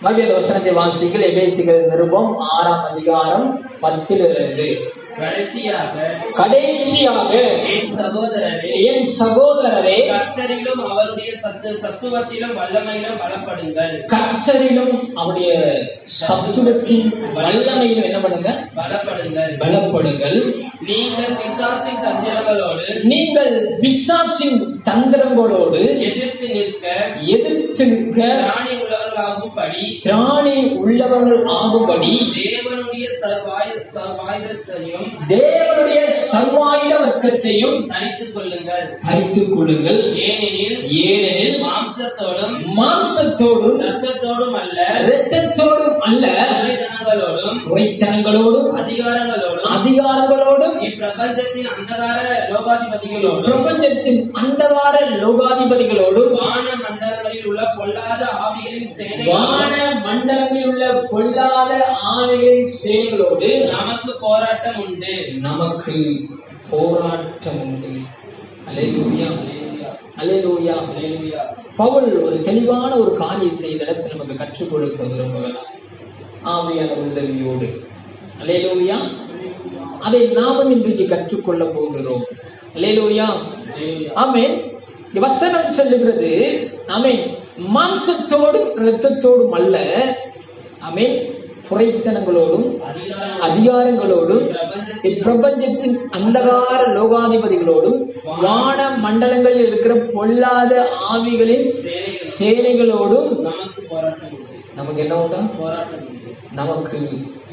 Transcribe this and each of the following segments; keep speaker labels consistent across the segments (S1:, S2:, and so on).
S1: மகிழ்ந்த வசனத்தை வாசிகள் எபேசியர் நிருபம் 6ஆம் அதிகாரம் 10 கடைசியாக என் சகோதரரே
S2: கர்த்தரிலும் அவருடைய சத்துவத்திலும் வல்லமையிலும் பலப்படுங்கள்.
S1: கர்த்தரிலும் அவருடைய சத்துவத்தின் வல்லமையிலும் என்ன பண்ணுங்க? பலப்படுங்கள். நீங்கள் பிசாசின் தந்திரங்களோடு எதிர்த்து நிற்க திராணி உள்ளவர்கள் ஆகும்படி தேவனுடைய சர்வாயுத வர்க்கத்தையும் தரித்துக் கொள்ளுங்கள். ஏனெனில் மாம்சத்தோடும் இரத்தத்தோடும் அல்ல குறைத்தனங்களோடும் அதிகாரங்களோடும்
S2: இப்பிரபஞ்சத்தின் அந்தகார
S1: லோகாதிபதிகளோடும்
S2: வான மண்டலங்களில் உள்ள பொல்லாத ஆவிகளின்
S1: சேனைகளோடு
S2: நமக்கு போராட்டம் உண்டு.
S1: அல்லேலூயா, அல்லேலூயா. பவுல் ஒரு தெளிவான ஒரு காரியத்தை இந்த இடத்தில் நமக்கு கற்றுக் கொடுக்க விரும்புகிறார், ஆவியான உதவியோடு. அல்லேலூயா. அதை நாமும் இன்றைக்கு கற்றுக்கொள்ள போகிறோம். அல்லேலூயா, ஆமென். வசனம் சொல்லுகிறது, ஆமென், மாம்சத்தோடும் இரத்தத்தோடும் அல்ல, ஆமென், குறைத்தனங்களோடும் அதிகாரங்களோடும் இப்பிரபஞ்சத்தின் அந்தகார லோகாதிபதிகளோடும் வான மண்டலங்களில் இருக்கிற பொல்லாத ஆவிகளின் சேனைகளோடும் நமக்கு என்ன உண்டா? நமக்கு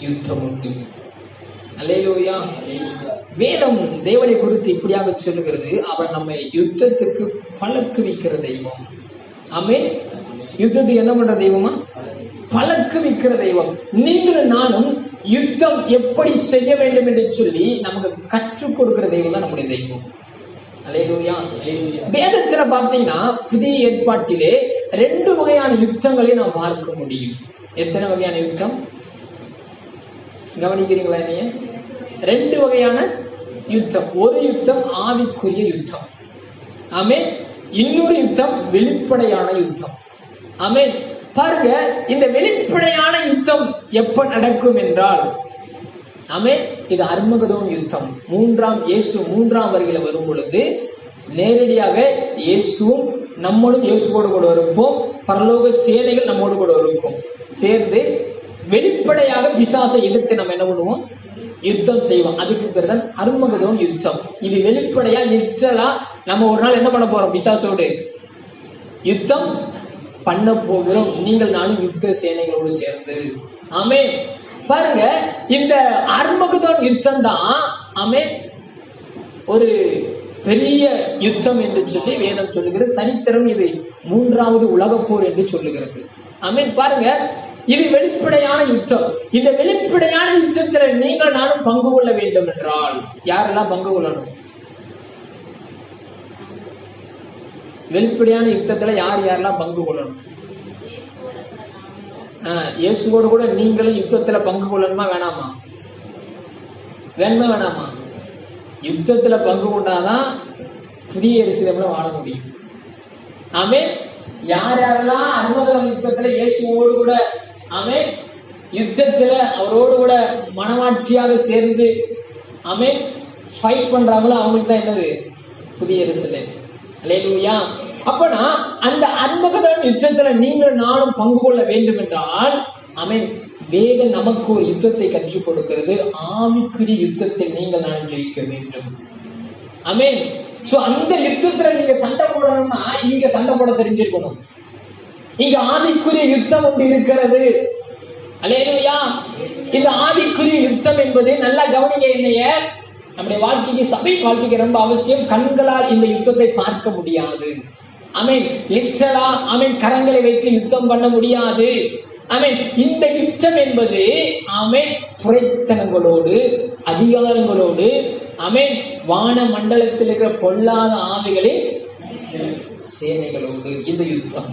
S1: யுத்தம் உண்டு. அல்லேலூயா. வேதம் தேவனை குறித்து இப்படியாக சொல்லுகிறது, அவர் நம்மை யுத்தத்துக்கு பழக்குவிக்கிற தெய்வம். ஆமென். யுத்தத்துக்கு என்ன பண்ற தெய்வமா? பழக்குவிக்கிற தெய்வம். நீங்களும் நானும் யுத்தம் எப்படி செய்ய வேண்டும் என்று சொல்லி நமக்கு கற்றுக் கொடுக்கிற தெய்வம் தான் நம்முடைய தெய்வம். அல்லேலூயா. வேதத்துல பார்த்தீங்கன்னா புதிய ஏற்பாட்டிலே 2 வகையான யுத்தங்களை நாம் பார்க்க முடியும். எத்தனை வகையான யுத்தம் கவனிக்கிறீங்களா? நீங்க 2 வகையான யுத்தம். ஒரு யுத்தம் ஆவிக்குரிய யுத்தம், ஆமென். இன்னொரு யுத்தம் வெளிப்படையான யுத்தம், ஆமென். பாருங்க, இந்த வெளிப்படையான யுத்தம் எப்ப நடக்கும் என்றால், ஆமென், இது அர்மகதோன் யுத்தம். இயேசு 3ஆம் வருகையில வரும் பொழுது நேரடியாக இயேசுவும் நம்மோடும் இயேசுவோடு கூட இருப்போம், பரலோக சேனைகள் நம்மோடு கூட இருக்கும், சேர்ந்து வெளிப்படையாக பிசாசை எதிர்த்து நம்ம என்ன பண்ணுவோம்? யுத்தம் செய்வோம். அதுக்கு பேர் தான் அர்மகதோன் யுத்தம். இது வெளிப்படையா நிச்சலா நம்ம ஒரு நாள் என்ன பண்ண போறோம்? பிசாசோடு யுத்தம் பண்ண போகிறோம். நீங்கள் நானும் யுத்த சேனைகளோடு சேர்ந்து, ஆமென். பாருங்க, இந்த அர்மகதோன் யுத்தம் தான், ஆமென், ஒரு பெரிய யுத்தம் என்று சொல்லி வேதம் சொல்லுகிறது. சரித்திரம் இது 3வது உலகப் போர் என்று சொல்லுகிறது, ஆமென். பாருங்க, இது வெளிப்படையான யுத்தம். இந்த வெளிப்படையான யுத்தத்துல நீங்கள் நானும் பங்கு கொள்ள வேண்டும் என்றால் யாரெல்லாம் பங்கு கொள்ளணும்? வெளிப்படையான யுத்தத்துல யாரெல்லாம் பங்கு கொள்ளணும்? இயேசுவோடு கூட நீங்களும் யுத்தத்துல பங்கு கொள்ளணுமா வேணாமா? வேணாமா? யுத்தத்துல பங்கு கொண்டாதான் புதிய எருசலேம்ல வாழ முடியும். ஆமென். யாரெல்லாம் அர்மகதோன் யுத்தத்துல இயேசுவோடு கூட, ஆமென், யுத்தத்துல அவரோடு கூட மனமாட்சியாக சேர்ந்து, ஆமென், ஃபைட் பண்றாங்களோ அவங்களுக்கு தான் என்னது? புதிய எருசலேம். அல்லேலூயா. அப்பனா அந்த அர்மகதோன் யுத்தத்துல நீங்கள் நானும் பங்கு கொள்ள வேண்டும் என்றால் ஆமென், வேதம் நமக்கு ஒரு யுத்தத்தை கற்றுக் கொடுக்கிறது. ஆவிக்குரிய யுத்தத்தில் நீங்கள் நானும் ஜெயிக்க வேண்டும். ஆமென். சோ அந்த யுத்தத்துல நீங்க சண்டை போடணும்னா இங்க சண்டை போட தெரிஞ்சிருக்கணும். இங்க ஆவிக்குரிய யுத்தம் ஒன்று இருக்கிறது. அல்லேலூயா. இந்த ஆவிக்குரிய யுத்தம் என்பது நல்லா கவனிங்க, என்னைய நம்முடைய வாழ்க்கைக்கு, சபை வாழ்க்கைக்கு ரொம்ப அவசியம். கண்களால் இந்த யுத்தத்தை பார்க்க முடியாது. ஆமென். லிட்டரலா ஆமென் கரங்களை வைத்து யுத்தம் பண்ண முடியாது. ஆமென். இந்த யுத்தம் என்பது ஆமென் துரைத்தனங்களோடு, அதிகாரங்களோடு, ஆமென் வான மண்டலத்தில் இருக்கிற பொல்லாத ஆவிகளின் சேனைகளோடு இந்த யுத்தம்.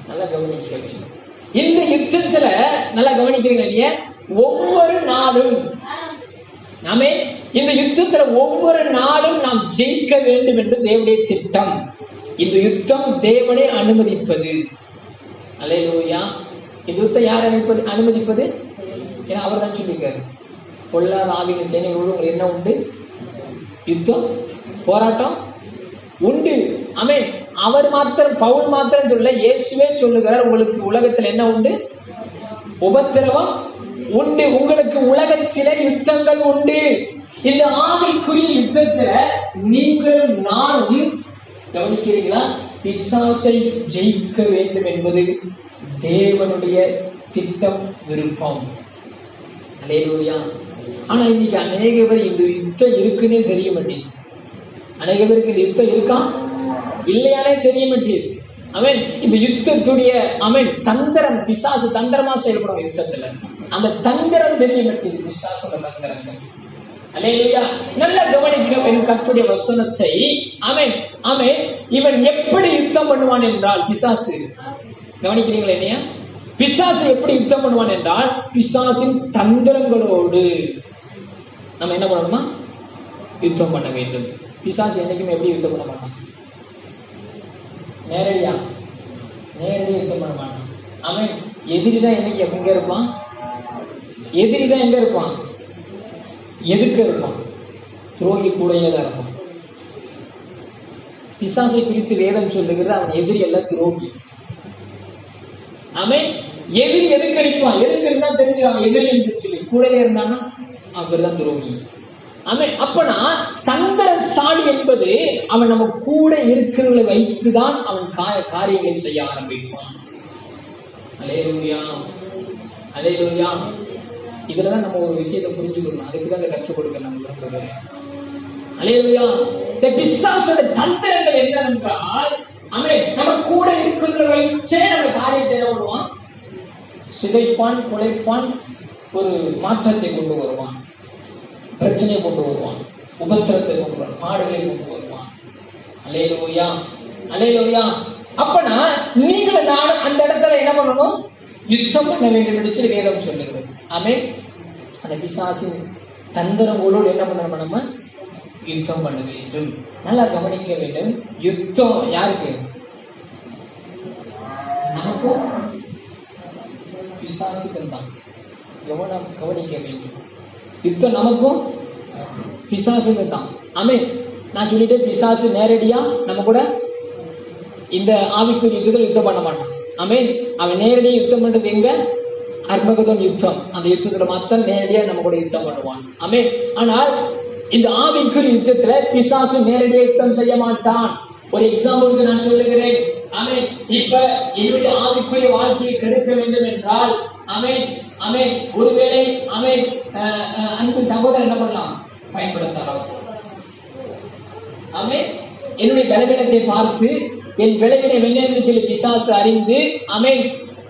S1: நல்லா கவனிக்க வேண்டும். இந்த யுத்தத்துல நல்லா கவனிக்கிறீங்க இல்லையா? ஒவ்வொரு நாளும் நாமே இந்த யுத்தத்துல ஒவ்வொரு நாளும் நாம் ஜெயிக்க வேண்டும் என்று தேவனுடைய திட்டம். இந்த யுத்தம் தேவனே அனுமதிப்பது. அல்லேலூயா. இந்த யுத்தம் யார் அனுமதிப்பது? ஏன்னா அவர் தான் சொல்லியிருக்காரு, பொல்லாத ஆவியின் சேனைகளோடு உங்களுக்கு என்ன உண்டு? யுத்தம், போராட்டம் உண்டு. ஆமென். அவர் மாத்திரம், பவுல் மாத்திரம் சொல்ல, இயேசுவே சொல்லுகிறார், உங்களுக்கு உலகத்தில் என்ன உண்டு? உபத்திரவம் உண்டு. உங்களுக்கு உலகத்திலே யுத்தங்கள் உண்டு. இந்த ஆவிக்குரிய யுத்தத்துல நீங்கள் நானும் கவனிக்கிறீங்களா? பிசாசை ஜெயிக்க வேண்டும் என்பது தேவனுடைய திட்டம், விருப்பம். அல்லேலூயா. ஆனா இன்னைக்கு அநேக பேர் இந்த யுத்தம் இருக்குன்னே தெரிய மாட்டேங்குது. அநேக பேருக்கு இந்த யுத்தம் இருக்கா இல்லையானே தெரிய மாட்டேங்குது. அவன் இந்த யுத்தத்துடைய அவன் தந்திரம், பிசாசு தந்திரமா செயல்படும் யுத்தத்துல. அந்த தந்திரம் தெரிய மாட்டேங்குது, பிசாசோட தந்திரங்கள். அல்லேலூயா. நல்ல கவனிக்க என் கர்த்தருடைய வசனத்தை. அவன் அவன் இவன் எப்படி யுத்தம் பண்ணுவான் என்றால், பிசாசு கவனிக்கிறீங்களா என்னையா? பிசாசு எப்படி யுத்தம் பண்ணுவான் என்றால், பிசாசின் தந்திரங்களோடு நம்ம என்ன பண்ணணுமா? யுத்தம் பண்ண வேண்டும். பிசாசு என்னைக்குமே எப்படி யுத்தம் பண்ண மாட்டான்? நேரடியா யுத்தம் பண்ண மாட்டான். அவன் எதிரிதான் என்னைக்கு எங்க இருப்பான்? எதிரிதான் எங்க இருப்பான்? எதுக்க இருப்பான்? துரோகி கூடையே தான் இருப்பான். பிசாசை குறித்து வேதம் சொல்லுகிறது, அவன் எதிரி அல்ல, துரோகி. அவன் எதிரி எதுக்கு அடிப்பான்? எதுக்கு இருந்தா தெரிஞ்சு அவன் எதிரி என்று சொல்லி கூடையே இருந்தான்னா அவர் தான் துரோகி. அவன் அப்பனா தந்திரசாலி என்பது அவன் நம்ம கூட இருக்கிறவர்களை வைத்துதான் அவன் காரியங்களை செய்ய ஆரம்பிப்பான். அல்லேலூயா. அல்லேலூயா. இதுலதான் நம்ம ஒரு விஷயத்தை புரிஞ்சுக்கணும். அதுக்குதான் கற்றுக் கொடுக்க நம்ம விரும்புகிறேன். அல்லேலூயா. இந்த பிசாசோட தந்திரங்கள் என்னவென்றால், அவன் நம்ம கூட இருக்கிறவர்களை வைச்சே நம்ம காரியத்தை என்ன பண்ணுவான்? சிதைப்பான், குலைப்பான், ஒரு மாற்றத்தை கொண்டு வருவான், பிரச்சனையை கொண்டு வருவான், உபத்திரத்தை கொண்டு வருவான், பாடுகளை கொண்டு வருவான். அல்லேலூயா. அல்லேலூயா. அப்பனா நீங்கள் நான் அந்த இடத்துல என்ன பண்ணணும்? யுத்தம் பண்ண வேண்டும் என்று சொல்லி வேதம் சொல்லுகிறது. ஆமென். அந்த பிசாசின் தந்திரங்களோடு என்ன பண்ணணும்? நம்ம யுத்தம் பண்ண வேண்டும். நல்லா கவனிக்க வேண்டும். யுத்தம் யாருக்கு? நமக்கும் பிசாசுக்கும் தான். கவனிக்க வேண்டும். யுத்தம் நமக்கும் பிசாசுக்கு தான். ஆமென். நான் சொல்லிட்டேன், பிசாசு நேரடியா நம்ம கூட இந்த ஆவிக்குரிய யுத்தத்தில் யுத்தம் பண்ண மாட்டான். ஆமென். அவன் நேரடியாக யுத்தம் பண்றது எங்க? அர்மகதோன் யுத்தம். அந்த யுத்தத்துல மாத்திரம் நேரடியா நம்ம கூட யுத்தம் பண்ணுவான். ஆமென். ஆனால் இந்த ஆவிக்குரிய யுத்தத்துல பிசாசு நேரடியாக யுத்தம் செய்ய மாட்டான். ஒரு எக்ஸாம்பிளுக்கு நான் சொல்லுகிறேன். ஆமென். இப்ப என்னுடைய ஆவிக்குரிய வாழ்க்கையை கெடுக்க வேண்டும் என்றால், ஆமென் ஆமென், ஒருவேளை ஆமென் அன்பு சகோதரர் என்ன பண்ணலாம்? பயன்படுத்தலாம். ஆமென். என்னுடைய பலவீனத்தை பார்த்து என் பலவீனம் என்னென்று சொல்லி பிசாசு அறிந்து, ஆமென்,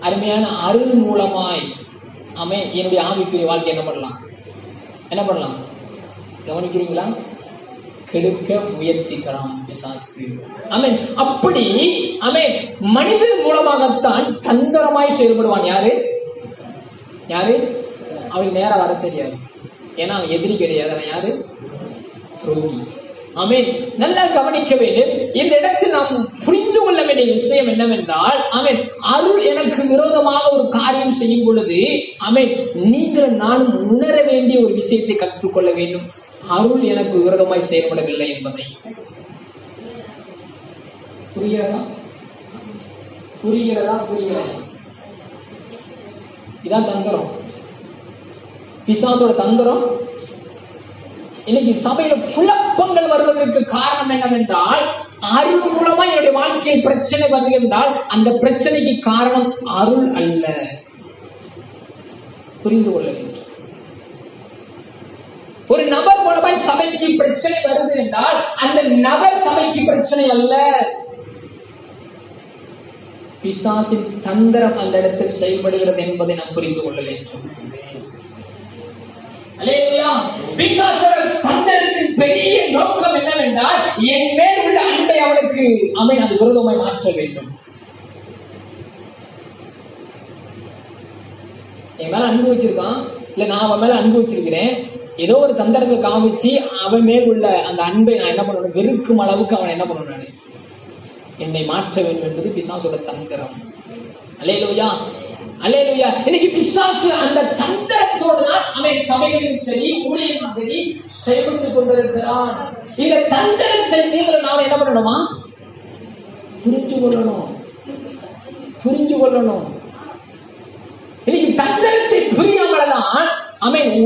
S1: அருமையான அருள் மூலமாய் ஆமென் என்னுடைய ஆவிக்குரிய வாழ்க்கை என்ன பண்ணலாம்? என்ன பண்ணலாம்? கவனிக்கிறீங்களா? கெடுக்க முயற்சிக்கலாம் பிசாசு. ஆமென். அப்படி ஆமென் மனிதன் மூலமாகத்தான் தந்திரமாய் செயல்படுவான். யாரு? அவனுக்கு நேரம் வர தெரியாது. ஏன்னா அவன் எதிரி கிடையாது. அவன் யாரு? துரோகி. ஆமென். நல்லா கவனிக்க வேண்டும். இந்த இடத்தில் நாம் புரிந்து கொள்ள வேண்டிய விஷயம் என்னவென்றால், ஆமென், அருள் எனக்கு விரோதமாக ஒரு காரியம் செய்யும் பொழுது, ஆமென், நீங்கள் நான் உணர வேண்டிய ஒரு விஷயத்தை கற்றுக்கொள்ள வேண்டும். அருள் எனக்கு விரோதமாய் செயல்படவில்லை என்பதை. புரிகிறதா? புரிகிறதா? புரிகிறதா? இதான் தந்திரம், பிசாசோட தந்திரம். இன்னைக்கு சபையில குழப்பங்கள் வருவதற்கு காரணம் என்னவென்றால், அருள் மூலமா என்னுடைய வாழ்க்கையில் பிரச்சனை வருது என்றால் அந்த பிரச்சனைக்கு காரணம் அருள் அல்ல. புரிந்து கொள்ள வேண்டும். ஒரு நபர் மூலமாய் சபைக்கு பிரச்சனை வருது என்றால் அந்த நபர் சபைக்கு பிரச்சனை அல்ல. பிசாசின் தந்திரம் அந்த இடத்தில் செயல்படுகிறது என்பதை நாம் புரிந்து கொள்ள வேண்டும். பிசாசோட தந்திரத்தின் பெரிய நோக்கம் என்னவென்றால், என் மேல் உள்ள அன்பை அவனுக்கு அது விரோதமாய் மாற்ற வேண்டும். என் மேல அன்பு வச்சிருக்கான், இல்ல நான் அவன் மேல அன்பு வச்சிருக்கிறேன், ஏதோ ஒரு தந்திரத்தை காமிச்சு அவன் மேல் உள்ள அந்த அன்பை நான் என்ன பண்ணணும், வெறுக்கும் அளவுக்கு அவன் என்ன பண்ணணும், என்னை மாற்ற வேண்டும் என்பது பிசாசோட தந்திரம். அல்லேலூயா, அல்லேலூயா. இன்னைக்கு பிசாசு அந்த தந்திரத்தோடு தான் அவன் சபைகளிலும் சரி ஊழியர்களும் சரி செயல்பட்டு கொண்டிருக்கிறான். இந்த தந்திரத்தை நீங்கள் நாம என்ன பண்ணணுமா, புரிஞ்சு கொள்ளணும், புரிஞ்சு கொள்ளணும். இன்னைக்கு தந்திரத்தை புரியாமல்தான்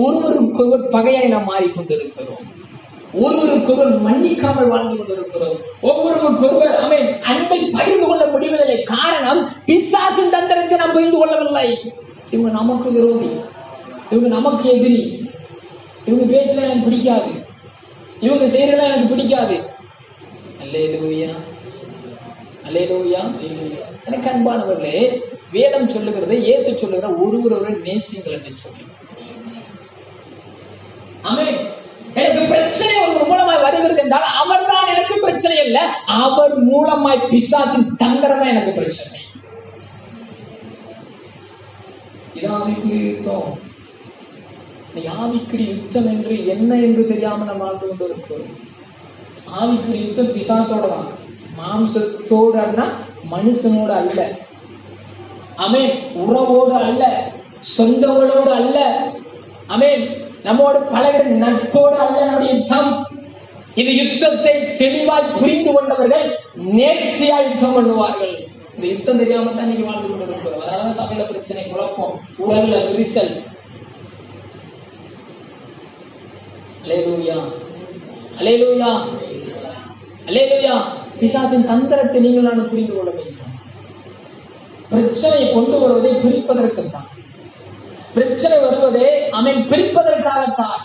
S1: ஒருவருக்கொருவர் பகையாய் நாம் மாறிக்கொண்டிருக்கிறோம். ஒருவருக்கொருவர் மன்னிக்காமல் வாழ்ந்து கொண்டிருக்கிறோம். ஒவ்வொருவருக்கொருவர் அன்பை பகிர்ந்து கொள்ள முடிவதில்லை. காரணம், பிசாசின் தந்திரத்தை நாம் புரிந்து கொள்ளவில்லை. இவங்க நமக்கு விரோதி, இவங்க நமக்கு எதிரி, இவங்க பேச்சுல எனக்கு பிடிக்காது, இவங்க செய்யறதுல எனக்கு பிடிக்காது. அல்லேலூயா, அல்லேலூயா. எனக்கு அன்பானவர்களே, வேதம் சொல்லுகிறது, இயேசு சொல்லுகிற ஒருவரை நேசிங்கள் என்று சொல்லி. ஆமென். எனக்கு பிரச்சனை ஒரு மூலமாய் வருகிறது என்றால் அவர்தான் எனக்கு பிரச்சனை அல்ல, அவர் மூலமாய் பிசாசின் தந்திரம் தான் எனக்கு பிரச்சனை. இது ஆவிக்குரிய யுத்தம். ஆவிக்குரிய யுத்தம் என்று என்ன என்று தெரியாம நம்ம வாழ்ந்து கொண்டு இருக்கிறோம். ஆவிக்குரிய யுத்தம் பிசாசோட தான், மாம்சத்தோடு மனுஷனோடு அல்ல. ஆமென். உறவோடு அல்ல, சொந்தங்களோடு அல்ல. ஆமென். நம்மோடு பழகிற நட்போடு அல்ல நம்முடைய யுத்தம். இந்த யுத்தத்தை தெளிவாய் புரிந்து கொண்டவர்கள் நேர்ச்சியா யுத்தம் பண்ணுவார்கள். இந்த யுத்தம் தெரியாம தான் நீங்க வாழ்ந்து கொண்டிருக்கிறோம். அதனால சபையில பிரச்சனை, குழப்பம், உறவுல விரிசல். அல்லேலூயா, அல்லேலூயா, அல்லேலூயா. பிசாசின் தந்திரத்தை நீங்கள் நான் புரிந்து கொள்ள வேண்டும். பிரச்சனையை கொண்டு வருவதை பிரிப்பதற்கு தான். பிரச்சனை வருவதே பிரிப்பதற்காகத்தான்,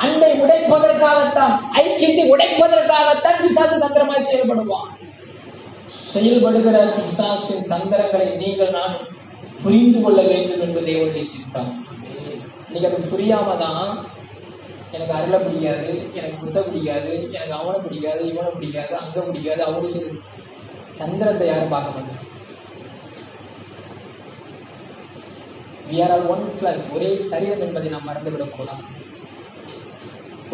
S1: அன்பை உடைப்பதற்காகத்தான், ஐக்கியத்தை உடைப்பதற்காகத்தான் பிசாசு தந்திரமாய் செயல்படுவான். செயல்படுகிற பிசாசின் தந்திரங்களை நீங்கள் நான் புரிந்து கொள்ள வேண்டும் என்பது தேவனுடைய சித்தம். இன்னைக்கு அது புரியாம தான் எனக்கு அருளை பிடிக்காது, எனக்கு புத்த பிடிக்காது, எனக்கு அவனை பிடிக்காது, இவனை பிடிக்காது, அங்க பிடிக்காது, அவனு சரி. சந்திரத்தை யாரும் பார்க்க மாட்டாங்க. We are all one flesh. ஒரே சரீரம் என்பதை நாம் மறந்துவிடக்கூடாது.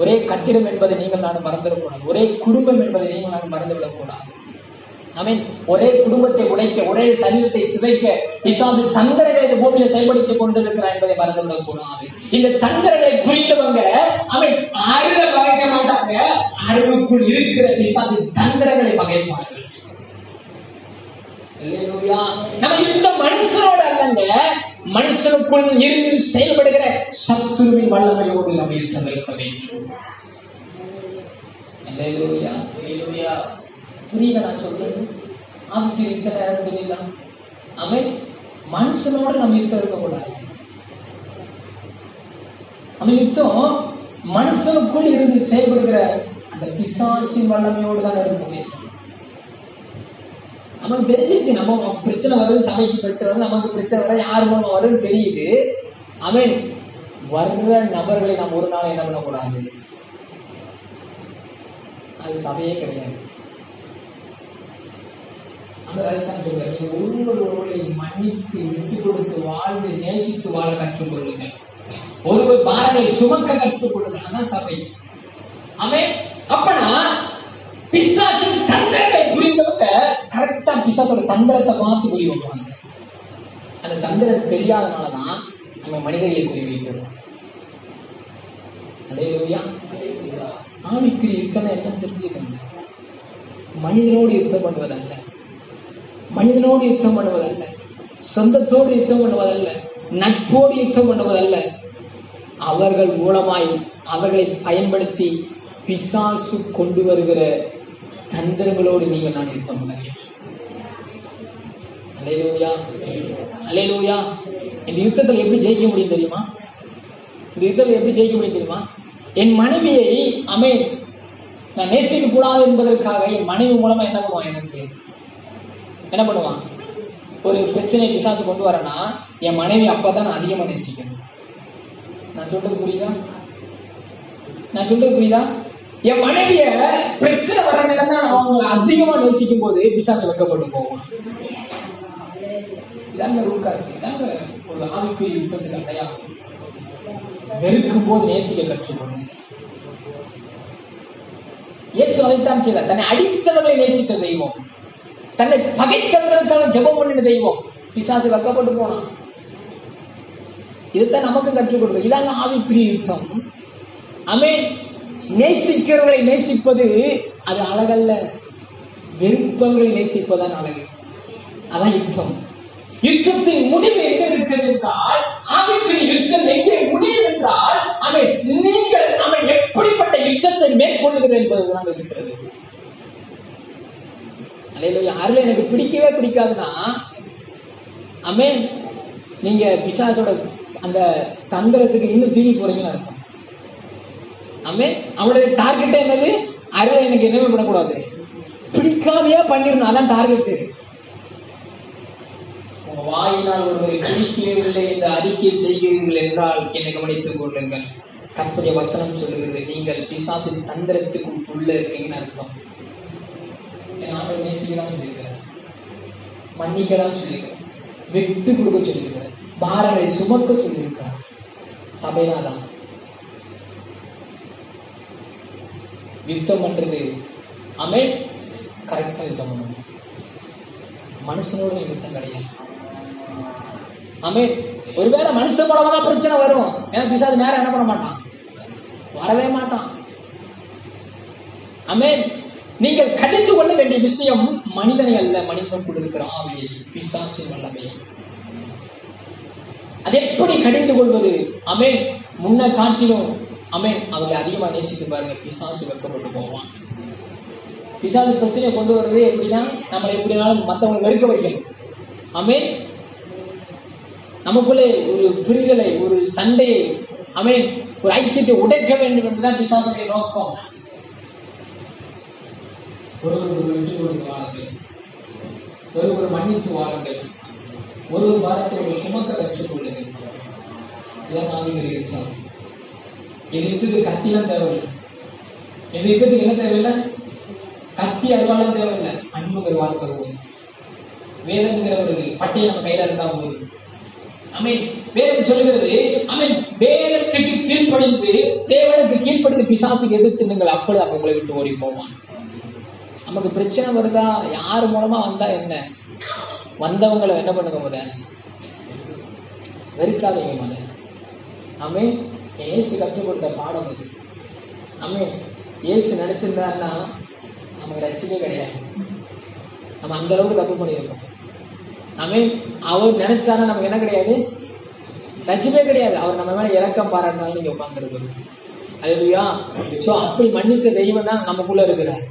S1: ஒரே கட்டிடம் என்பதை நீங்கள் நான் மறந்துவிடக்கூடாது. ஒரே குடும்பம் என்பதை நீங்கள் நான் மறந்துவிடக்கூடாது. ஆமென். ஒரே குடும்பத்தை உடைக்க, ஒரே சரீரத்தை சிதைக்க பிசாசு தந்திரங்களை இந்த பூமியில செயல்படுத்திக் கொண்டிருக்கிறார் என்பதை மறந்துவிடக்கூடாது. இந்த தந்திரங்களை புரிந்தவங்க அருளை பகைக்க மாட்டாங்க, அருளுக்குள் இருக்கிற பிசாசு தந்திரங்களை பகைப்பார்கள். நம்ம யுத்தம் மனுஷனோட அல்லங்க, மனுஷனுக்குள் இருந்து செயல்படுகிற சத்துருவின் வல்லமையோடு நம்ம யுத்தம் இருக்க வேண்டும். புரியுதா நான் சொல்றது? ஆவிக்கு யுத்தம் நேரம் தெரியல. மனுஷனோடு நம்ம யுத்தம் இருக்கக்கூடாது. நம்ம யுத்தம் மனுஷனுக்குள் இருந்து செயல்படுகிற அந்த பிசாசின் வல்லமையோடு தான் இருக்க வேண்டும். நமக்கு தெரிஞ்சிருச்சு, நம்ம பிரச்சனை வருது, சபைக்கு பிரச்சனை வருது, நமக்கு பிரச்சனை வர யாரு மூலமா வருதுன்னு தெரியுது. வர்ற நபர்களை நாம் ஒரு நாள் என்ன பண்ணக்கூடாது, அது சபையே கிடையாது. அதுதான் சொல்ற, நீங்க ஒருவரை மன்னித்து விட்டு கொடுத்து வாழ்ந்து நேசித்து வாழ கற்றுக்கொள்ளுங்கள். ஒருவர் பாரங்களை சுமக்க கற்றுக்கொள்ளுங்கள். அதான் சபை. அப்பனா பிசாசின் தந்திரத்தை புரிந்தவங்க கரெக்டா பிசாசோட தந்திரத்தை பார்த்து புரிய வைப்பாங்க. அந்த தந்திரம் தெரியாதனாலதான் நம்ம மனிதர்களை புரிய வைக்கிறோம். அல்லேலூயா. ஆவிக்குரிய யுத்தம் என்ன தெரிஞ்சுக்கணும். மனிதனோடு யுத்தம் பண்ணுவதல்ல, மனிதனோடு யுத்தம் பண்ணுவதல்ல, சொந்தத்தோடு யுத்தம் பண்ணுவதல்ல, நட்போடு யுத்தம் பண்ணுவதல்ல. அவர்கள் மூலமாய் அவர்களை பயன்படுத்தி பிசாசு கொண்டு வருகிற தந்திரங்களோடு நீங்கள் நான் யுத்தம் பண்ணுகிறேன். அல்லேலூயா, அல்லேலூயா. இந்த யுத்தத்தில் எப்படி ஜெயிக்க முடியும் தெரியுமா? இந்த யுத்தத்தில் எப்படி ஜெயிக்க முடியும் தெரியுமா? என் மனைவியை நான் நேசிக்க கூடாது என்பதற்காக என் மனைவி மூலமா என்ன பண்ணுவான்? எனக்கு என்ன பண்ணுவான்? ஒரு பிரச்சனை பிசாசு கொண்டு வரேன்னா என் மனைவி அப்பதான் நான் அதிகமா நேசிக்கணும். நான் சொல்றது புரியுதா? நான் சொல்றது புரியுதா? என் மனைவிய பிரச்சனை வர நேரம் தான் அவங்களை அதிகமா நேசிக்கும் போது பிசாசு வைக்கப்பட்டு போவான். இதாங்க ரூகாசி, இதாங்க ஒரு ஆவிக்கு யுத்தத்துக்கு அடையாளம். வெறுக்கும் போது நேசிக்க கற்றுக்கொள்ளும். இயேசு அதைத்தான் செய்தார். தன்னை அடித்தவர்களை நேசித்த தெய்வம், தன்னை பகைத்தவர்களுக்காக ஜெபம் பண்ணின தெய்வம் பிசாசு வைக்கப்பட்டு போனான். இதைத்தான் நமக்கு கற்றுக் கொடுக்கும். இதாங்க ஆவிக்குரிய யுத்தம். ஆமென். நேசிக்கிறவர்களை நேசிப்பது அது அழகல்ல, வெறுப்பவர்களை நேசிப்பதான் அழகு. அதான் யுத்தம். யுத்தத்தின் முடிவு எங்க இருக்கிறது என்றால், ஆவிக்குரிய யுத்தம் எங்கே முடியும் என்றால், நீங்கள் எப்படிப்பட்ட யுத்தத்தை மேற்கொள்ளுகிறேன் என்பதுதான் இருக்கிறது. யாருல எனக்கு பிடிக்கவே பிடிக்காதுன்னா நீங்க பிசாசோட அந்த தந்திரத்துக்கு இன்னும் தீவி போறீங்கன்னு அர்த்தம். அவனுடைய டார்கெட் என்னது? அருளை எனக்கு என்னவே பண்ணக்கூடாது, பிடிக்காமையா பண்ணிடணும். அதான் டார்கெட். உங்க வாயினால் ஒருவரை பிடிக்கவில்லை என்று அறிக்கை செய்கிறீர்கள் என்றால் என்னை கவனித்துக் கொள்ளுங்கள். கர்த்தருடைய வசனம் சொல்லுகிறது, நீங்கள் பிசாசின் தந்திரத்துக்கு உள்ள இருக்கீங்கன்னு அர்த்தம். ஆண்டவர் நேசிக்கதான் சொல்லியிருக்கிறார், மன்னிக்கதான் சொல்லியிருக்கிறார், விட்டு கொடுக்க சொல்லியிருக்கிறார், பாரங்களை சுமக்க சொல்லியிருக்கிறார். சபைனாதான் யுத்தம் பண்றது. கரெக்டா யுத்தம் பண்ணணும். மனுஷனோட யுத்தம் கிடையாது. ஒருவேளை மனுஷன் மூலமா தான் பிரச்சனை வரும். ஏன்னா பிசாசு நேரம் என்ன பண்ண மாட்டான், வரவே மாட்டான். நீங்கள் கடிந்து கொள்ள வேண்டிய விஷயம் மனிதனை அல்ல, மனிதனுக்குள் இருக்கிற ஆவியை, பிசாசின் வல்லமையை. அது எப்படி கடிந்து கொள்வது? முன்ன காட்டிலும் அவங்களை அதிகமா நேசித்து பாருங்க, பிசாசு வெட்கப்பட்டு போவான். பிசாசு பிரச்சனையை கொண்டு வருது எப்படின்னா, நம்மளை எப்படினாலும் மற்றவங்களை வெறுக்க வைக்கணும். நமக்குள்ளே ஒரு பிரிதலை, ஒரு சண்டையை, ஒரு ஐக்கியத்தை உடைக்க வேண்டும் என்றுதான் பிசாசுடைய நோக்கம். ஒருவர் விட்டு கொடுத்து வாழுங்கள், ஒருவர் மன்னித்து வாழுங்கள், ஒருவர் பாரத்தை ஒரு சுமக்க கற்றுக் கொள்ளுங்கள். இதான் ஆவிக்குரிய யுத்தம். என் யுத்தத்துக்கு கத்திலாம் தேவையில்லை. என் யுத்தத்துக்கு என்ன தேவையில்லை? கத்தி அருவாலாம் தேவையில்லை. அன்புங்கிற வார்த்தை போதும். வேதம்ங்கிற ஒரு பட்டையை நம்ம கையில இருந்தா போதும். வேதம் சொல்லுகிறது, வேதத்துக்கு கீழ்ப்படிந்து, தேவனுக்கு கீழ்ப்படிந்து பிசாசுக்கு எதிர்த்து நீங்கள் அப்படி அவங்களை விட்டு ஓடி போவான். நமக்கு பிரச்சனை வருதா, யாரு மூலமா வந்தா என்ன, வந்தவங்களை என்ன பண்ணுங்க முத, வெறுக்காதீங்க முத. இயேசு கற்றுக் கொடுத்த பாடம் அது. இயேசு நினைச்சிருந்தாருன்னா நமக்கு ரட்சிப்பே கிடையாது. நம்ம அந்த அளவுக்கு தப்பு பண்ணியிருக்கோம். அவர் நினைச்சாருன்னா நமக்கு என்ன கிடையாது, ரட்சிப்பே கிடையாது. அவர் நம்ம மேல இரக்கம் பாராட்டினாலும் நீங்க உட்கார்ந்துருக்கணும். அல்லேலூயா. சோ அப்படி மன்னித்த தெய்வம் தான் நமக்குள்ள இருக்கிறார்.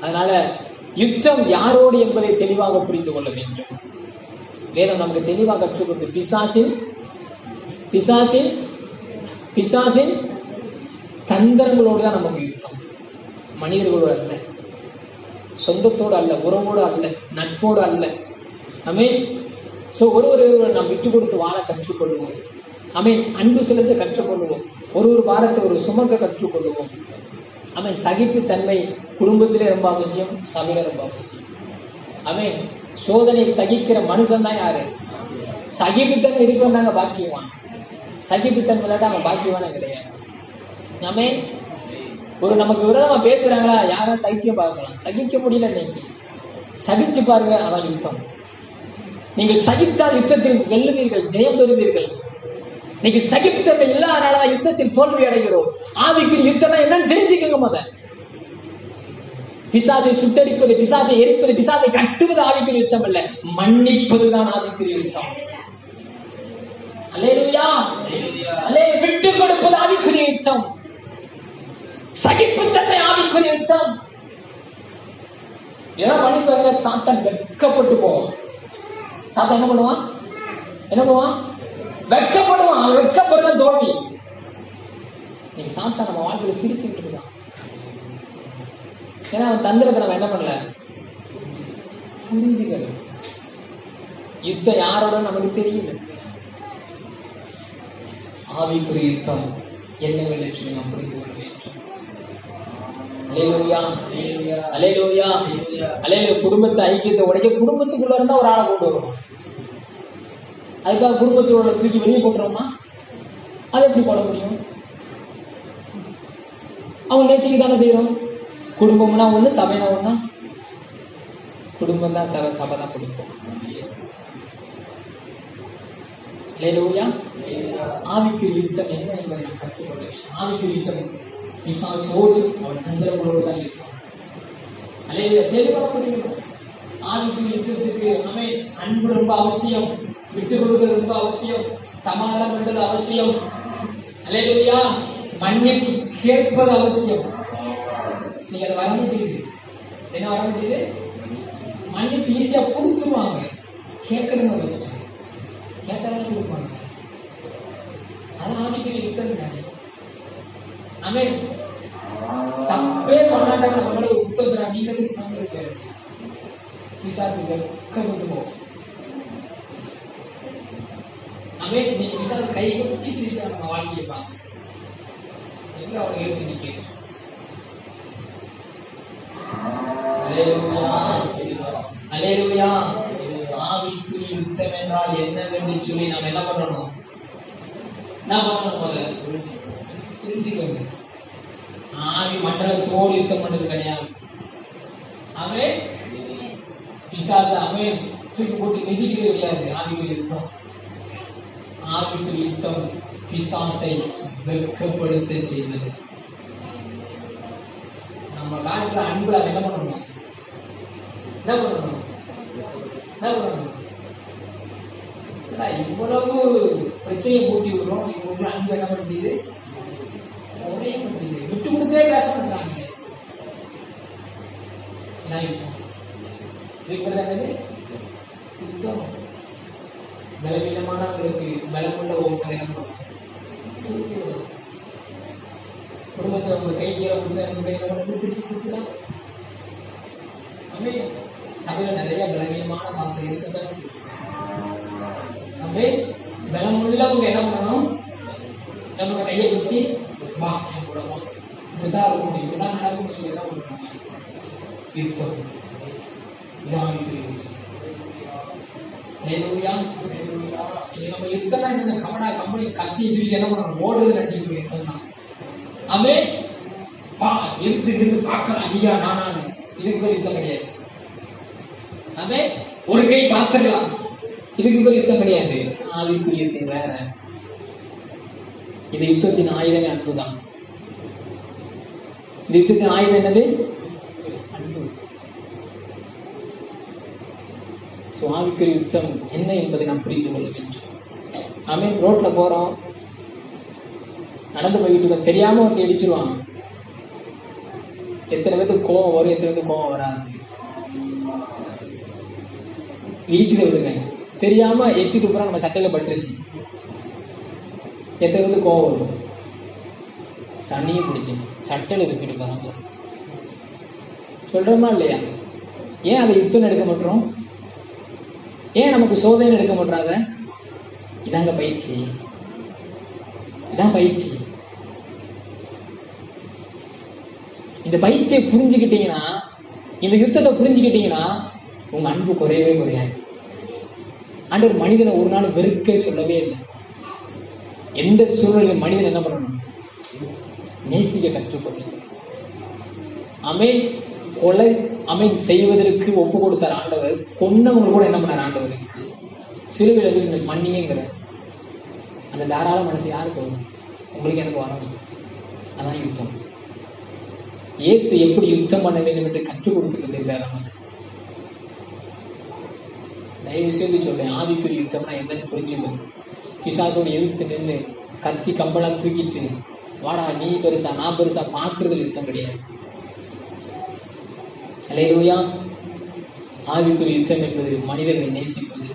S1: அதனால யுத்தம் யாரோடு என்பதை தெளிவாக புரிந்து கொள்ள வேண்டும். வேதம் நமக்கு தெளிவாக கற்றுக் கொடுத்து, பிசாசின் தந்திரங்களோடு தான் நமக்கு யுத்தம். மனிதர்களோடு அல்ல, சொந்தத்தோடு அல்ல, உறவோடு அல்ல, நட்போடு அல்ல. ஒருவர் நாம் விட்டு கொடுத்து வாழ கற்றுக்கொள்வோம். அன்பு செலுத்த கற்றுக்கொள்வோம். ஒரு பாரத்தை ஒரு சுமக்க கற்றுக்கொள்வோம். சகிப்புத்தன்மை குடும்பத்திலே ரொம்ப அவசியம், சபையில ரொம்ப அவசியம். சோதனை சகிக்கிற மனுஷன் தான் யாரு? சகிப்புத்தன்மை இருக்கிறவன் தாங்க பாக்கியவான். சகிப்புத்தன்மை இல்லாட்டா அவன் பாக்கியவான கிடையாது. ஒரு நமக்கு விரோதமா பேசுறாங்களா, யாரா சகிக்க பார்க்கலாம், சகிக்க முடியல. இன்னைக்கு சகிச்சு பாருங்க, அதான் யுத்தம். நீங்கள் சகித்தால் யுத்தத்தில் வெல்லுவீர்கள், ஜெயம் பெறுவீர்கள். இன்னைக்கு சகிப்புத்தன்மை இல்லாதனாலதான் யுத்தத்தில் தோல்வி அடைகிறோம். ஆவிக்கு யுத்தம் என்னன்னு தெரிஞ்சுக்கங்க. முத பிசாசை சுட்டரிப்பது, பிசாசை எரிப்பது, பிசாசை கட்டுவது ஆவிக்குரிய யுத்தம் அல்ல, மன்னிப்பதுதான் ஆவிக்குரிய யுத்தம். அல்லேலூயா. விட்டு கொடுப்பது ஆவிக்குரிய யுத்தம். சகிப்புத்தன்மை ஆவிக்குரிய யுத்தம். ஏன்னா பண்ணி பாருங்க, சாத்தான் வெட்கப்பட்டு போவான். சாத்தான் என்ன பண்ணுவான்? வெட்கப்படுவான். அவன் வெட்கப்படுற தோல்வி. நீங்க சாத்தான் நம்ம வாழ்க்கையில சிரிச்சுக்கிட்டு இருக்கான். ஏன்னா அவன் தந்திரத்தை நம்ம என்ன பண்ணல, புரிஞ்சுக்கல. யுத்தம் யாரோட நமக்கு தெரியல. ஆவிக்குரிய யுத்தம் என்னவென்று சொல்லி நாம் புரிந்து கொள்ள வேண்டும். அல்லேலூயா, அல்லேலூயா, அல்லேலூயா. குடும்பத்தை ஐக்கியத்தை உடைக்க குடும்பத்துக்குள்ள இருந்தா ஒரு ஆளை கொண்டு வருவோம். அதுக்காக குடும்பத்தோட தூக்கி வெளியே போட்டுறோமா? அது எப்படி போட முடியும்? அவங்க நேசிக்க தானே செய்யறோம். குடும்பம்னா ஒண்ணு, சபைனா ஒண்ணா? குடும்பம் தான் சபை தான் குடும்பம். அல்லேலூயா. ஆவிக்குரிய யுத்தம் என்ன என்பதை நாம் கற்றுக்கொள்ள வேண்டும். ஆவிக்குரிய யுத்தம் பிசாசோடு அவன் தந்திரங்களோடு தான் இருக்கும். அல்லேலூயா. தெளிவாக புரியணும். ஆவிக்குரிய யுத்தத்துக்கு அன்பு ரொம்ப அவசியம், விட்டு கொடுக்கிறது ரொம்ப அவசியம், சமாதானம் பண்றது அவசியம். அல்லேலூயா. மன்னிப்பு கேட்பது அவசியம். நீங்க அதை வர முடியுது. என்ன வர முடியுது? மன்னிப்பு ஈஸியா கொடுத்துருவாங்க, கேட்கணும் அவசியம். கேட்டாலும் கொடுப்பாங்க. அதான் ஆவிக்குரிய யுத்தம் தானே. தப்பே பண்ணாட்டாங்க நம்மளோட உத்தரா நீங்க பிசாசு வெட்கப்பட்டு போகும். நீங்க பிசாசு கை கொட்டி சிரிக்க நம்ம வாழ்க்கையை பார்த்து எங்க அவனை எடுத்து நிக்க. அல்லேலூயா. ஆவிக்குரிய யுத்தம் என்றால் என்னவென்று சொல்லி நாம் என்ன பண்ணணும்? புரிஞ்சுக்கோங்க. ஆவி மண்டலத்தோடு யுத்தம் பண்ணது கிடையாது. அவன் பிசாசு அவன் தூக்கி போட்டு மிதிக்கிறது கிடையாது. ஆவிக்குரிய யுத்தம், ஆவிக்குரிய யுத்தம் பிசாசை வெட்கப்படுத்த செய்வது. நம்ம காட்டுற அன்புல என்ன பண்ணணும்? இவ்வளவு பிரச்சனையை மூட்டி விடுறோம். இவங்க அன்பு என்ன பண்ணுது? ஒரே பண்ணுது. விட்டு கொடுத்தே பேச பண்றாங்க. யுத்தம் பலவீனமானவங்களுக்கு பலமுள்ள ஒருத்தர் என்ன பண்ணுவாங்க? குடும்பத்தில் ஒரு கை கீரை பிடிச்சு கொடுக்கலாம். சபையில நிறைய பலவீனமான வார்த்தை இருக்கதான். பலமுள்ளவங்க என்ன பண்ணணும்? நம்ம கையை பிடிச்சி வா என் கூட வா, இப்படிதான் இருக்கும், இப்படிதான் நடக்கும்னு சொல்லி தான் பண்ணுறாங்க. யுத்தம் இதான் யுத்தம். நம்ம யுத்தம்னா என்ன? கமடா கம்பெனி கத்தி தூக்கி என்ன பண்ணணும்? ஓடுறது நடிச்சுக்கூடிய யுத்தம் தான். இருந்து பார்க்கலாம், ஐயா நானு. இதுக்கு பேர் யுத்தம் கிடையாது. ஒரு கை பார்த்துடலாம், இதுக்கு பேர் யுத்தம் கிடையாது. ஆவிக்குரிய யுத்தம் வேற. இது யுத்தத்தின் ஆயுதமே அன்புதான். இந்த யுத்தத்தின் ஆயுதம் என்னது? அன்பு. ஆவிக்குரிய யுத்தம் என்ன என்பதை நாம் புரிந்து கொள்ள வேண்டும். ரோட்ல போறோம், நடந்து போயிட்டு இருக்கோம், தெரியாம ஒருத்தர் இடிச்சிருவாங்க. எத்தனை பேருக்கு கோவம் வரும், எத்தனை பேருக்கு கோவம் வராது? இடிக்குது விடுங்க, தெரியாம எச்சி துப்புறா நம்ம சட்டையில பட்டுருச்சு, எத்தனை பேருக்கு கோவம் வரும்? சனியை பிடிச்சி சட்டையில இருப்பிட்டு பாருங்க. சொல்றோமா இல்லையா? ஏன் அதை யுத்தம் எடுக்க மாட்டோம்? ஏன் நமக்கு சோதனை எடுக்க மாட்டாங்க? இதாங்க பயிற்சி, இதான் பயிற்சி. இந்த பயிற்சியை புரிஞ்சுக்கிட்டீங்கன்னா, இந்த யுத்தத்தை புரிஞ்சுக்கிட்டீங்கன்னா உங்க அன்பு குறையவே குறையாது. ஆண்டவர் மனிதனை ஒரு நாள் வெறுக்க சொல்லவே இல்லை. எந்த சூழ்நிலையில் மனிதன் என்ன பண்ணணும்? நேசிக்க கற்றுக்கொள்ளணும். கொலை செய்வதற்கு ஒப்பு கொடுத்தார் ஆண்டவர். கொன்னவங்க கூட என்ன பண்ணார் ஆண்டவருக்கு? சிறுவிழவில் மன்னிங்கிற அந்த தாராள மனசு யாருக்கு வரும்? உங்களுக்கு எனக்கு வரணும். அதான் யுத்தம். இயேசு எப்படி யுத்தம் பண்ண வேண்டும் என்று கற்றுக் கொடுத்துட்டு இருக்கிறார் நமக்கு. தயவு செய்து சொல்றேன், ஆவிக்குரிய யுத்தம்னா என்னன்னு புரிஞ்சுக்கணும். பிசாசோடு எதிர்த்து நின்று கத்தி கம்பளம் தூக்கிட்டு வாடா நீ பெருசா நான் பெருசா பார்க்கறது யுத்தம் கிடையாது. அல்லேலூயா. ஆவிக்குரிய யுத்தம் என்பது மனிதர்களை நேசிப்பது,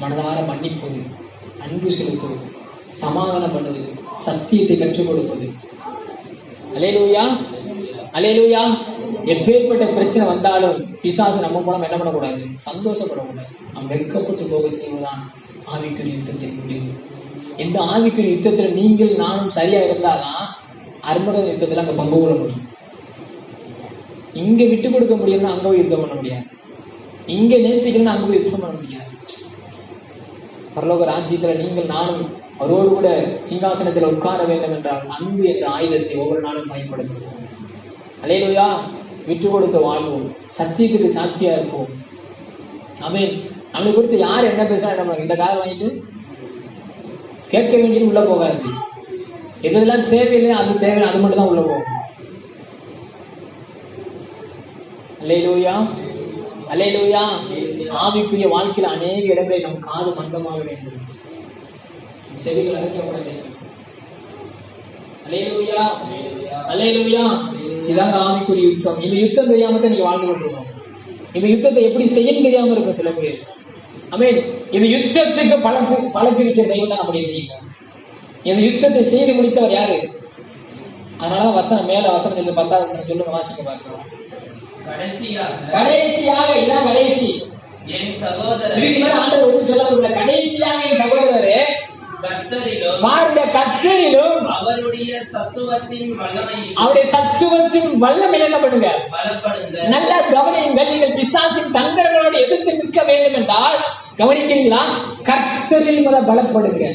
S1: மனதார மன்னிப்பது, அன்பு செலுத்துவது, சமாதானம் பண்ணுவது, சத்தியத்தை கற்றுக் கொடுப்பது. அல்லேலூயா, அல்லேலூயா. எப்பேற்பட்ட பிரச்சனை வந்தாலும் பிசாசு நம்ம மூலம் என்ன பண்ணக்கூடாது, சந்தோஷப்படக்கூடாது. நாம் வெட்கப்பட்டு போக செய்வதுதான் ஆவிக்குரிய யுத்தத்தின் முடிவு. இந்த ஆவிக்குரிய யுத்தத்துல நீங்கள் நானும் சரியா இருந்தாதான் அர்மகதன் யுத்தத்துல அங்க பங்கு கொள்ள முடியும். இங்க விட்டு கொடுக்க முடியும்னா அங்க போய் யுத்தம் பண்ண முடியாது. இங்க நேசிக்கணும்னா அங்க போய் யுத்தம் பண்ண முடியாது. பரலோக ராஜ்யத்துல நீங்கள் நானும் அவரோடு கூட சிங்காசனத்தில் உட்கார வேண்டும் என்றால் அன்பு என்ற ஆயுதத்தை ஒவ்வொரு நாளும் பயன்படுத்துவோம். அல்லேலூயா. விட்டு கொடுத்த வாழ்வோம், சத்தியத்துக்கு சாட்சியா இருப்போம். ஆமென். நம்மளை குறித்து யார் என்ன பேசுறா நம்ம இந்த காலம் வாங்கிட்டு கேட்க வேண்டியது உள்ள போகாது. எதெல்லாம் தேவையில்லை அது தேவையில்லை அது மட்டும் தான் உள்ள போகும். அல்லேலூயா, அல்லேலூயா. ஆவிக்குரிய வாழ்க்கையில அநேக இடங்களை நம் காது மந்தமாக வேண்டும், செவிகள் அடைக்கப்பட வேண்டும். அல்லேலூயா, அல்லேலூயா. இதாங்க ஆவிக்குரிய யுத்தம். இந்த யுத்தம் தெரியாம தான் நீங்க வாழ்ந்து கொண்டிருக்கோம். இந்த யுத்தத்தை எப்படி செய்யணும் தெரியாம இருக்கும் சில பேர். ஆமென். இந்த யுத்தத்துக்கு பழக்கிருக்கிற தெய்வம் தான் நம்முடைய தெய்வம். இந்த யுத்தத்தை செய்து முடித்தவர் யாரு? அதனால வசனம் மேல வசனம் 10வது வசனம் சொல்லுங்க, வாசிக்க பார்க்கிறோம். கடைசியாக இதான் கடைசி
S2: என் சகோதரர்,
S1: இதுக்கு மேல ஆண்டவர் ஒன்றும் சொல்ல விரும்பல. கடைசியாக என் சகோதரரே
S2: கர்த்தரிலும்
S1: பாருங்க, கர்த்தரிலும்
S2: அவருடைய சத்துவத்தின் வல்லமையில்
S1: அவருடைய சத்துவத்தின் வல்லமை என்ன பண்ணுங்க,
S2: பலப்படுங்க.
S1: நல்லா கவனியுங்கள். நீங்கள் பிசாசின் தந்திரங்களோடு எதிர்த்து நிற்க வேண்டும் என்றால் கவனிக்கிறீங்களா? கர்த்தரில் முத பலப்படுங்க.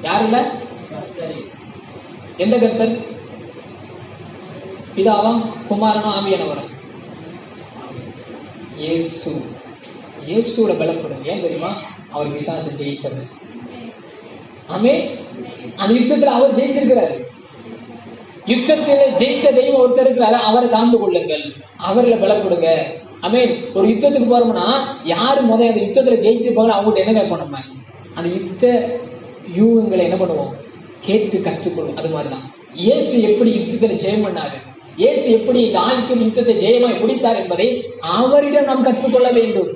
S1: யாருல்ல? எந்த கர்த்தர்? பிதாவா, குமாரனா, ஆவியானவரா? இயேசு. இயேசுவோட பலப்படுங்க. ஏன் தெரியுமா? அவர் பிசாசை ஜெயித்தவர். ஆமென். அந்த யுத்தத்துல அவர் ஜெயிச்சிருக்கிறார். யுத்தத்திலே ஜெயித்த தெய்வம் ஒருத்தர் இருக்கிறாரு, அவரை சார்ந்து கொள்ளுங்கள், அவர்ல பலப்படுங்க. ஆமென். ஒரு யுத்தத்துக்கு போறோம்னா யாரு முதல் அந்த யுத்தத்துல ஜெயிச்சிருப்பாங்களோ அவங்கள்ட்ட என்ன கேட்போம்? நம்ம அந்த யுத்த யூகங்களை என்ன பண்ணுவோம்? கேட்டு கற்றுக்கொள்ளும். அது மாதிரிதான் இயேசு எப்படி யுத்தத்துல ஜெயம் பண்ணாரு, இயேசு எப்படி இந்த ஆவிக்குரிய யுத்தத்தை ஜெயமாய் முடித்தார் என்பதை அவரிடம் நாம் கற்றுக்கொள்ள வேண்டும்.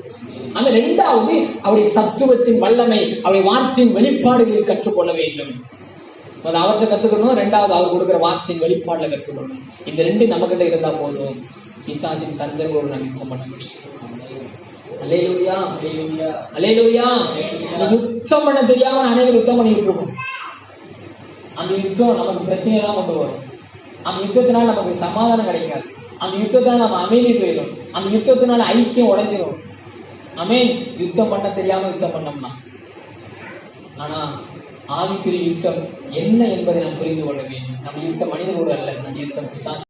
S1: அந்த இரண்டாவது அவருடைய சத்துவத்தின் வல்லமை, அவருடைய வார்த்தையின் வெளிப்பாடுகளில் கற்றுக்கொள்ள வேண்டும். அவற்றை கற்றுக்கணும். இரண்டாவது அவர் கொடுக்கிற வார்த்தையின் வெளிப்பாடுல கற்றுக்கொள்ளணும். இந்த ரெண்டு நம்ம கிட்ட இருந்தா போதும், பிசாசின் தந்திரங்களோடு நாம் யுத்தம் பண்ண முடியும். அல்லேலூயா, அல்லேலூயா, அல்லேலூயா. யுத்தம் பண்ண தெரியாம அனைவரும் யுத்தம் பண்ணிட்டு இருக்கோம். அந்த யுத்தம் நமக்கு பிரச்சனையெல்லாம் கொண்டு வரும். அந்த யுத்தத்தினால நமக்கு சமாதானம் கிடைக்காது. அந்த யுத்தத்தினால நம்ம அமைதி போயிடும். அந்த யுத்தத்தினால ஐக்கியம் உடைஞ்சிடும். ஆமென். யுத்தம் பண்ண தெரியாம யுத்தம் பண்ணோம்னா. ஆனா ஆவிக்குரிய யுத்தம் என்ன என்பதை நாம் புரிந்து கொள்ள வேண்டும். நம்ம யுத்தம் மனிதனோடு அல்ல, நம்ம யுத்தம் பிசாசு.